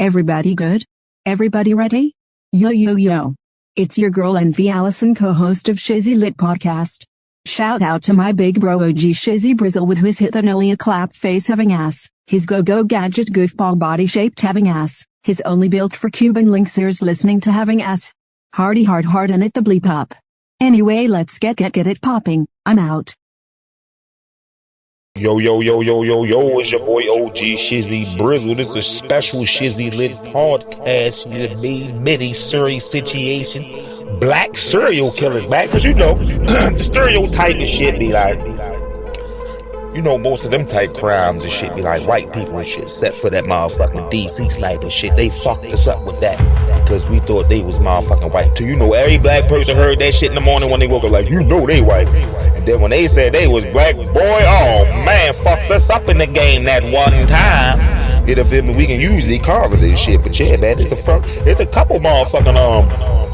Everybody good? Everybody ready? Yo yo yo. It's your girl NV Allison, co-host of Shizzy Lit Podcast. Shout out to my big bro OG Shizzy Brizzle with his hit and only a clap face having ass, his go-go gadget goofball body shaped having ass, his only built for Cuban links ears listening to having ass. Hardy hard and it the bleep up. Anyway, let's get it popping. I'm out. Yo, it's your boy OG Shizzy Brizzle. This is a special Shizzy Lit podcast. You know, mini series situation. Black serial killers, man. Cause you know, the stereotype and shit be like, you know, most of them type crimes and shit be like white people and shit, except for that motherfucking DC sniper shit. They fucked us up with that because we thought they was motherfucking white too. You know, every black person heard that shit in the morning when they woke up, like, you know they white. And then when they said they was black, boy, oh man, fucked us up in the game that one time. You know, feel me? We can usually call it this shit, but yeah, man, it's a couple motherfucking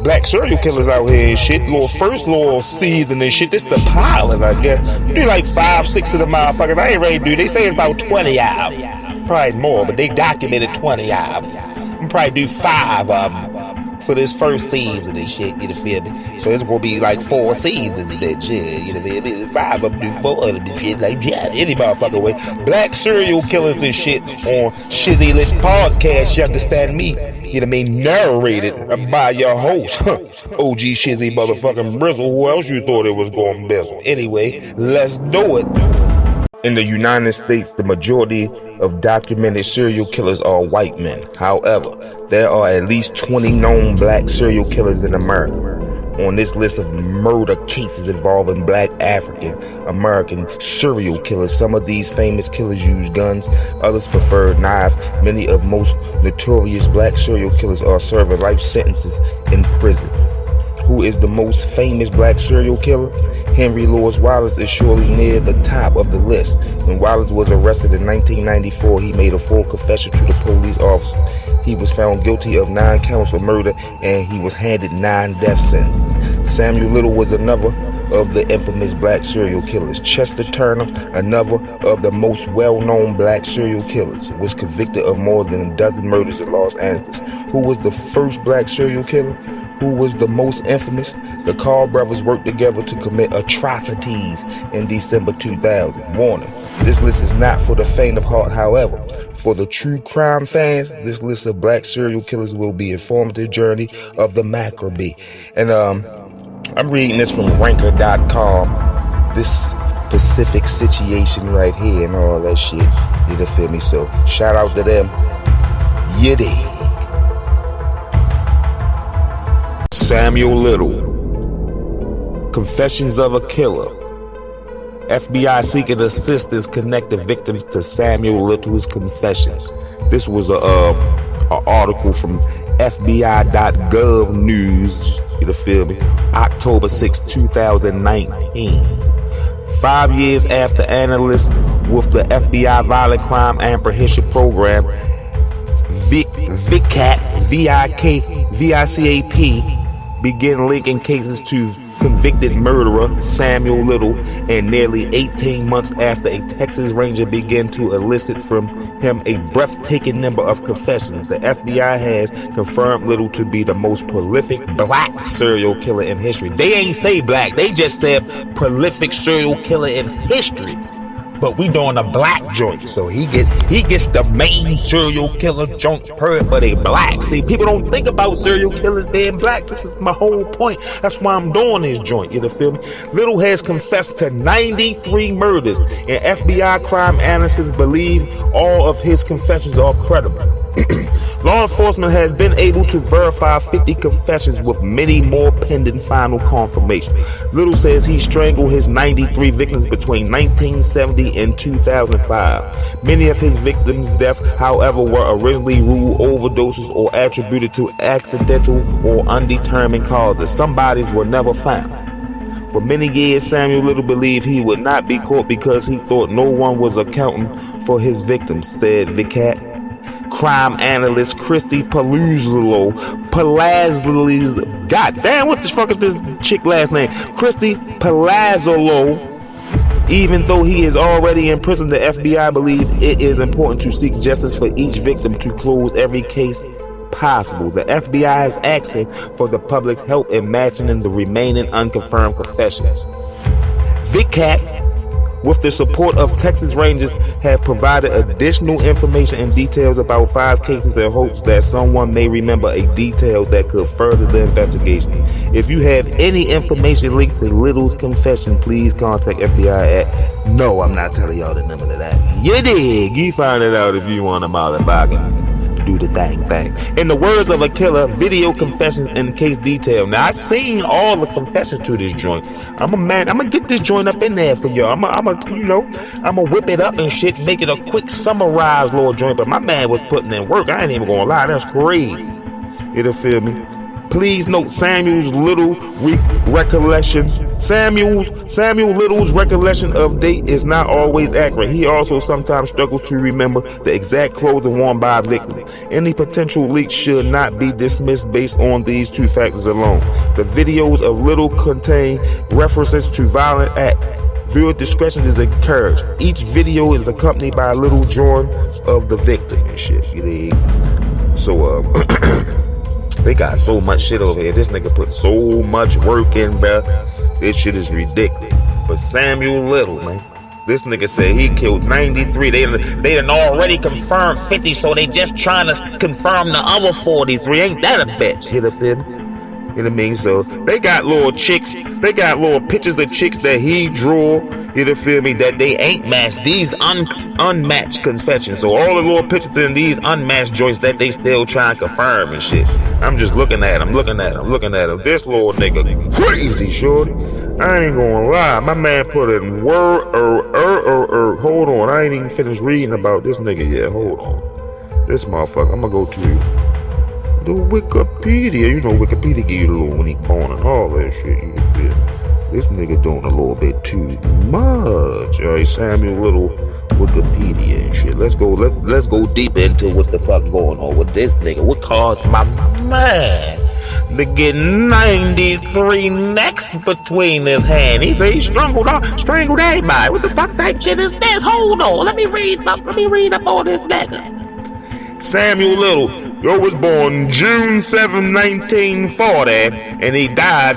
black serial killers out here and shit. First little season and shit. This the pilot, I guess. You do like 5-6 of the motherfuckers. I ain't ready to do. They say it's about 20 of them. Probably more, but they documented 20 of them. I'm probably do 5 of them for this first season and shit. You know, feel me? So it's gonna be like 4 seasons and that shit. You know, feel me? 5 of them do 4 of them and shit. Like, yeah, any motherfucker way. Black serial killers and shit on Shizzy Lit Podcast. You understand me? You know what I mean? Narrated by your host, OG Shizzy motherfucking Brizzle. Who else you thought it was going to bizzle? Anyway, let's do it. In the United States, the majority of documented serial killers are white men. However, there are at least 20 known black serial killers in America. On this list of murder cases involving black African American serial killers, some of these famous killers use guns, others prefer knives. Many of most notorious black serial killers are serving life sentences in prison. Who is the most famous black serial killer? Henry Louis Wallace is surely near the top of the list. When Wallace was arrested in 1994, he made a full confession to the police officer. He was found guilty of 9 counts of murder and he was handed 9 death sentences. Samuel Little was another of the infamous black serial killers. Chester Turner, another of the most well-known black serial killers, was convicted of more than a dozen murders in Los Angeles. Who was the first black serial killer? Who was the most infamous? The Carl brothers worked together to commit atrocities in December 2000. Warning, this list is not for the faint of heart. However, for the true crime fans, this list of black serial killers will be an informative journey of the Macrobee. And I'm reading this from Ranker.com. This specific situation right here and all that shit. You know, feel me? So shout out to them. Yiddy. Samuel Little. Confessions of a Killer. FBI seeking assistance connected victims to Samuel Little's confessions. This was a article from FBI.gov News. You know, feel me? October 6, 2019. 5 years after analysts with the FBI Violent Crime Apprehension Program, VICAP, began linking cases to convicted murderer Samuel Little, and nearly 18 months after a Texas Ranger began to elicit from him a breathtaking number of confessions, the FBI has confirmed Little to be the most prolific black serial killer in history. They ain't say black, they just said prolific serial killer in history. But we doing a black joint, so he gets the main serial killer joint per, but they black. See, people don't think about serial killers being black. This is my whole point. That's why I'm doing this joint. You know, feel me? Little has confessed to 93 murders, and FBI crime analysts believe all of his confessions are credible. Law enforcement has been able to verify 50 confessions, with many more pending final confirmation. Little says he strangled his 93 victims between 1970 and 2005. Many of his victims' deaths, however, were originally ruled overdoses or attributed to accidental or undetermined causes. Some bodies were never found. For many years, Samuel Little believed he would not be caught because he thought no one was accounting for his victims, said VICAP crime analyst Christy Palazzo. God damn, what the fuck is this chick last name? Christy Palazzo Even though he is already in prison, the FBI believe it is important to seek justice for each victim to close every case possible. The FBI is asking for the public help in matching the remaining unconfirmed confessions. VicCat, with the support of Texas Rangers, have provided additional information and details about 5 cases in hopes that someone may remember a detail that could further the investigation. If you have any information linked to Little's confession, please contact FBI at... No, I'm not telling y'all the number of that. You dig? You find it out if you want them out of pocket. Do the thing. In the words of a killer, video confessions and case detail. Now, I seen all the confessions to this joint. I'm gonna get this joint up in there for y'all. I'm gonna whip it up and shit, make it a quick summarized little joint. But my man was putting in work. I ain't even gonna lie, that's crazy. You feel me? Please note Samuel Little's recollection of date is not always accurate. He also sometimes struggles to remember the exact clothing worn by a victim. Any potential leaks should not be dismissed based on these 2 factors alone. The videos of Little contain references to violent acts. Viewer discretion is encouraged. Each video is accompanied by a little drawing of the victim and shit. You dig? So, they got so much shit over here. This nigga put so much work in, bruh. This shit is ridiculous. But Samuel Little, man, this nigga said he killed 93. They done already confirmed 50, so they just trying to confirm the other 43. Ain't that a bitch? You feel me? You know what I mean? So they got little chicks. They got little pictures of chicks that he drew. You know, feel me? That they ain't matched. These unmatched confessions. So all the little pictures in these unmatched joints that they still trying to confirm and shit. I'm just looking at him. This little nigga crazy, shorty. I ain't gonna lie. My man put in word. Hold on. I ain't even finished reading about this nigga yet. Hold on. This motherfucker. I'm gonna go to the Wikipedia. You know, Wikipedia give you the little when he born and all that shit. You feel? This nigga doing a little bit too much. Alright, Samuel Little, Wikipedia and shit. Let's go deep into what the fuck going on with this nigga. What caused my man to get 93 necks between his hand? He said he strangled everybody. What the fuck type shit is this? Hold on, let me read up on this nigga. Samuel Little, was born June 7, 1940, and he died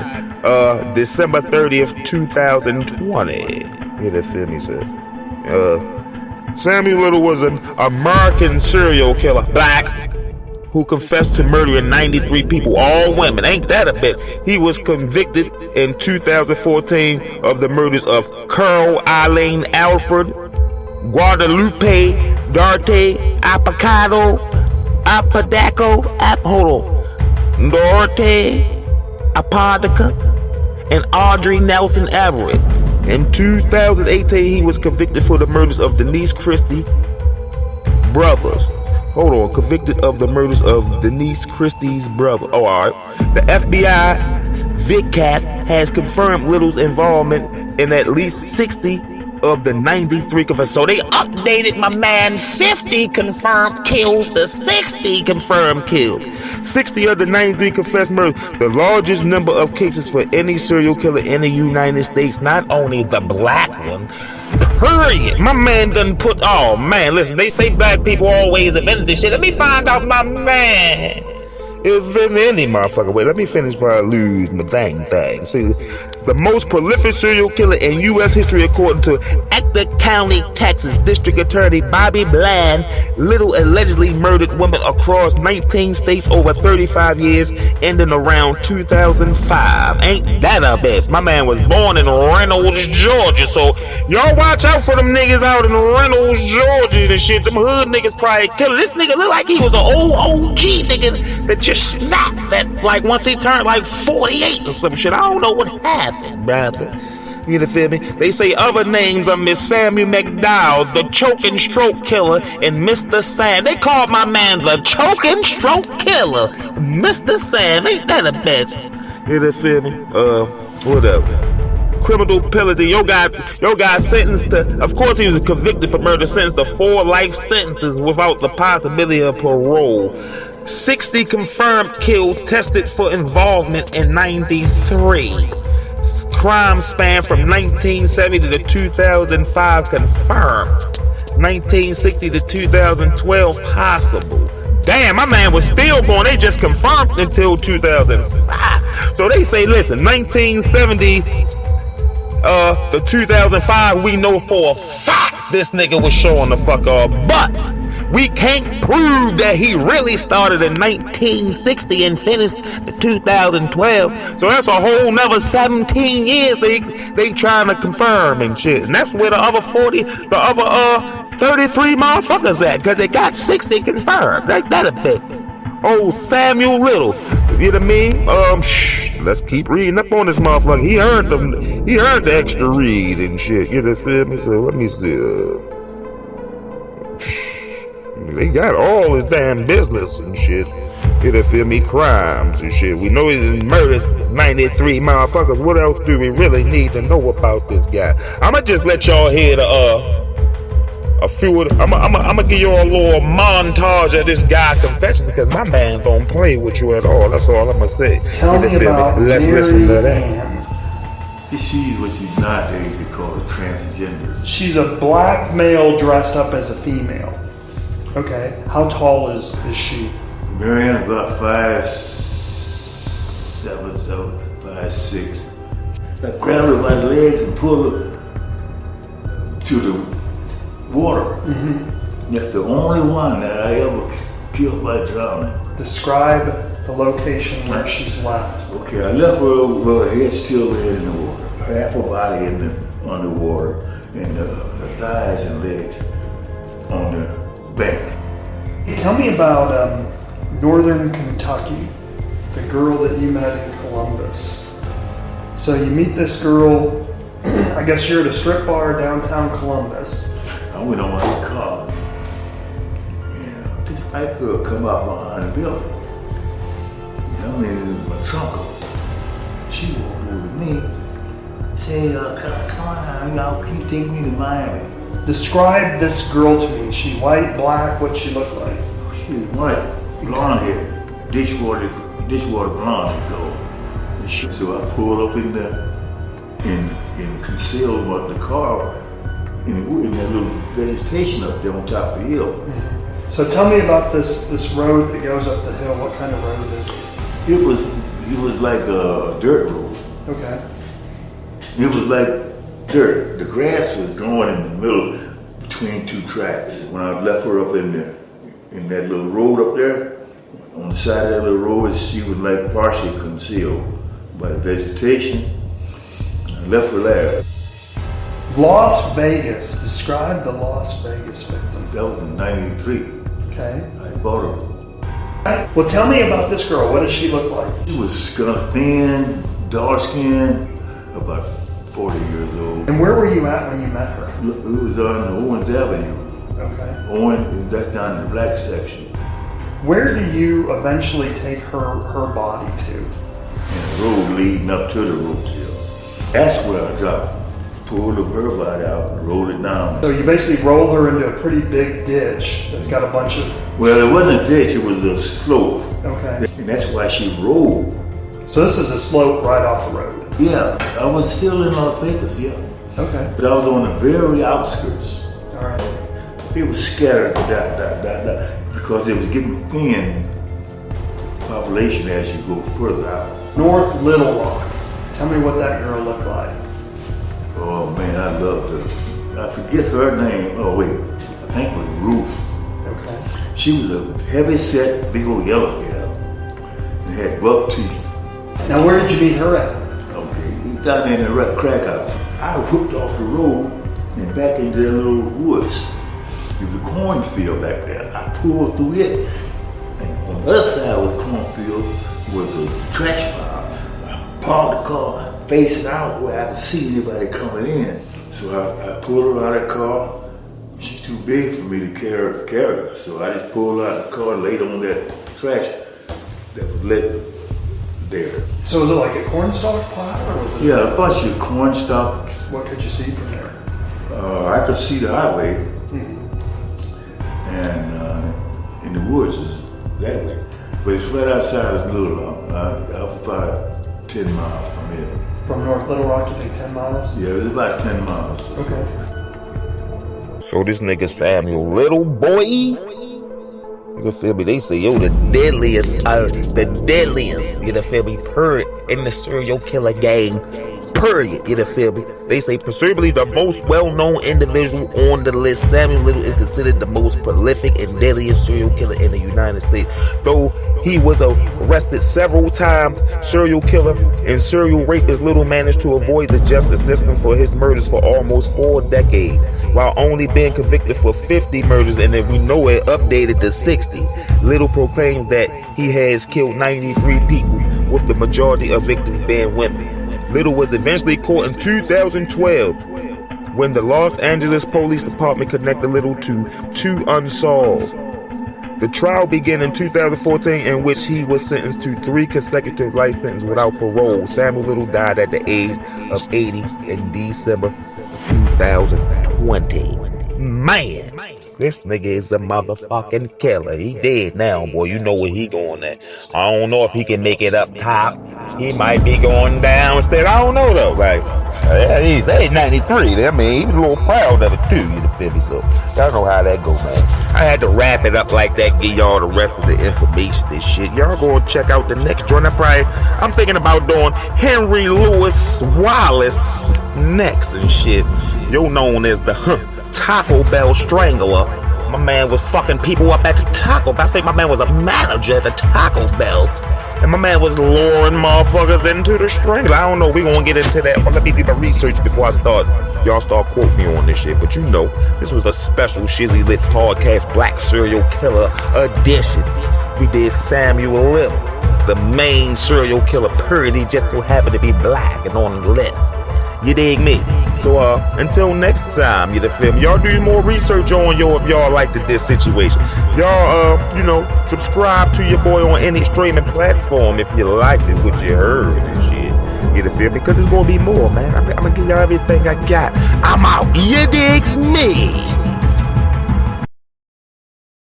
December 30th, 2020. You feel me, sir? Samuel Little was an American serial killer, black, who confessed to murdering 93 people, all women. Ain't that a bit? He was convicted in 2014 of the murders of Carl Eileen Alfred, Guadalupe Darte Apodaco, Dorothy Apodaca, and Audrey Nelson Everett. In 2018, he was convicted for the murders of Denise Christie brothers. Convicted of the murders of Denise Christie's brother. Oh, all right. The FBI VicCat has confirmed Little's involvement in at least 60 of the 93 confirmed. So they updated my man 50 confirmed kills to 60 confirmed kills. 60 of the 93 confessed murders, the largest number of cases for any serial killer in the United States, not only the black one, period. My man done put, oh man, listen, they say black people always invented this shit. Let me find out my man if in any motherfucker way. Let me finish before I lose my thing. See, the most prolific serial killer in U.S. history, according to Ector County, Texas District Attorney Bobby Bland, Little allegedly murdered women across 19 states over 35 years, ending around 2005. Ain't that a bitch? My man was born in Reynolds, Georgia, so y'all watch out for them niggas out in Reynolds, Georgia and shit. Them hood niggas probably killer. This nigga look like he was an old OG nigga that just snapped that, like, once he turned like 48 or some shit. I don't know what happened, brother. You feel me? They say other names are Miss Samuel McDowell, the choke and stroke killer, and Mr. Sam. They called my man the choke and stroke killer, Mr. Sam. Ain't that a bitch? You feel me? Whatever. Criminal penalty. Yo got sentenced to, of course he was convicted for murder, sentenced to 4 life sentences without the possibility of parole. 60 confirmed kills tested for involvement in 93. It's crime span from 1970 to 2005 confirmed. 1960 to 2012 possible. Damn, my man was still going. They just confirmed until 2005. So they say, listen, 1970 to 2005, we know for a fact this nigga was showing the fuck up. But we can't prove that he really started in 1960 and finished in 2012. So that's a whole nother 17 years they trying to confirm and shit. And that's where the other 33 motherfuckers at, because they got 60 confirmed. That a bit. Oh, Samuel Little. You know what I mean? Let's keep reading up on this motherfucker. He heard the extra read and shit. You know, feel me? So let me see. They got all his damn business and shit. You know, feel me? Crimes and shit. We know he murdered 93 motherfuckers. What else do we really need to know about this guy? I'ma just let y'all hear a few of I'ma give you a little montage of this guy confessions, because my man don't play with you at all. That's all I'ma say. Tell me about Let's listen to that. She's what you nowadays they call a transgender. She's a black male dressed up as a female. Okay. How tall is she? Marianne about 5'7", 5'6". I grabbed her by the legs and pulled her to the water. Mm-hmm. That's the only one that I ever killed by drowning. Describe the location where she's left. Okay, I left her with her head still in the water, half her body in the underwater, and her thighs and legs on the bank. Tell me about Northern Kentucky, the girl that you met in Columbus. So you meet this girl, I guess you're at a strip bar downtown Columbus. I went on my car, and this white girl come out behind the building. I'm in my trunk. She walked over to me, say, come on, y'all, can you take me to Miami? Describe this girl to me. She white, black, what'd she look like? She was white, blonde hair, dishwater blonde though. So I pulled up in concealed the car in that little vegetation up there on top of the hill. So tell me about this road that goes up the hill. What kind of road is it? It was like a dirt road. Okay. It was like dirt. The grass was growing in the middle between two tracks. When I left her up in that little road up there, on the side of that little road, she was like partially concealed by the vegetation. I left her there. Las Vegas. Describe the Las Vegas victim. That was in '93. Okay. I bought her. Well, tell me about this girl. What does she look like? She was kind of thin, dark skinned, about 40 years old. And where were you at when you met her? It was on Owens Avenue. Okay. That's down in the black section. Where do you eventually take her body to? And the road leading up to the roadkill. That's where I dropped. Pulled her body out and rolled it down. So you basically roll her into a pretty big ditch that's got a bunch of... Well, it wasn't a ditch, it was a slope. Okay. And that's why she rolled. So this is a slope right off the road? Yeah, I was still in Las Vegas, yeah. Okay. But I was on the very outskirts. All right. It was scattered, because it was getting thin population as you go further out. North Little Rock. Tell me what that girl looked like. Oh man, I loved her. I forget her name. Oh wait, I think it was Ruth. Okay. She was a heavy set, big old yellow hair, and had buck teeth. Now where did you meet her at? Okay, down in the crack house. I whooped off the road and back into the little woods. There was a cornfield back there. I pulled through it, and on the other side of the cornfield was a trash pile. I parked the car facing out where I could see anybody coming in. So I pulled her out of the car. She's too big for me to carry her. So I just pulled her out of the car and laid on that trash that was lit there. So was it like a cornstalk pile or was it? Yeah, a bunch of corn stalks. What could you see from there? I could see the highway and in the woods that way. But it's right outside of Little Rock. I was about 10 miles from here. From North Little Rock, you think 10 miles? Yeah, it was about 10 miles. Okay. So this nigga Samuel, little boy, you feel me? They say, yo, the deadliest, you feel me? Period, in the serial killer gang. Period, you feel me? They say, presumably the most well-known individual on the list, Samuel Little is considered the most prolific and deadliest serial killer in the United States. Though he was arrested several times, serial killer and serial rapist Little managed to avoid the justice system for his murders for almost 4 decades, while only being convicted for 50 murders, and if we know it, updated to 60. Little proclaimed that he has killed 93 people, with the majority of victims being women. Little was eventually caught in 2012 when the Los Angeles Police Department connected Little to 2 unsolved. The trial began in 2014, in which he was sentenced to 3 consecutive life sentences without parole. Samuel Little died at the age of 80 in December 2020. Man, this nigga is a motherfucking killer. He dead now, boy. You know where he going at. I don't know if he can make it up top. He might be going down instead. I don't know though. Like, he's 93. I mean, he was a little proud of it too. You feel me? So y'all know how that go, man. I had to wrap it up like that. Give y'all the rest of the information and shit. Y'all go check out the next joint. I'm thinking about doing Henry Louis Wallace next and shit. You're known as the Taco Bell Strangler. My man was fucking people up at the Taco Bell. I think my man was a manager at the Taco Bell. And my man was luring motherfuckers into the Strangler. I don't know. We gonna get into that. But let me do my research before I start. Y'all start quoting me on this shit. But you know, this was a special Shizzy Lit Podcast Black Serial Killer edition. We did Samuel Little, the main serial killer. Period. He just so happened to be black and on the list. You dig me? So until next time, you feel me? Y'all do more research on if y'all like this situation. Y'all subscribe to your boy on any streaming platform if you liked it, what you heard and shit. You feel me? Because there's gonna be more, man. I'm gonna give y'all everything I got. I'm out. You digs me?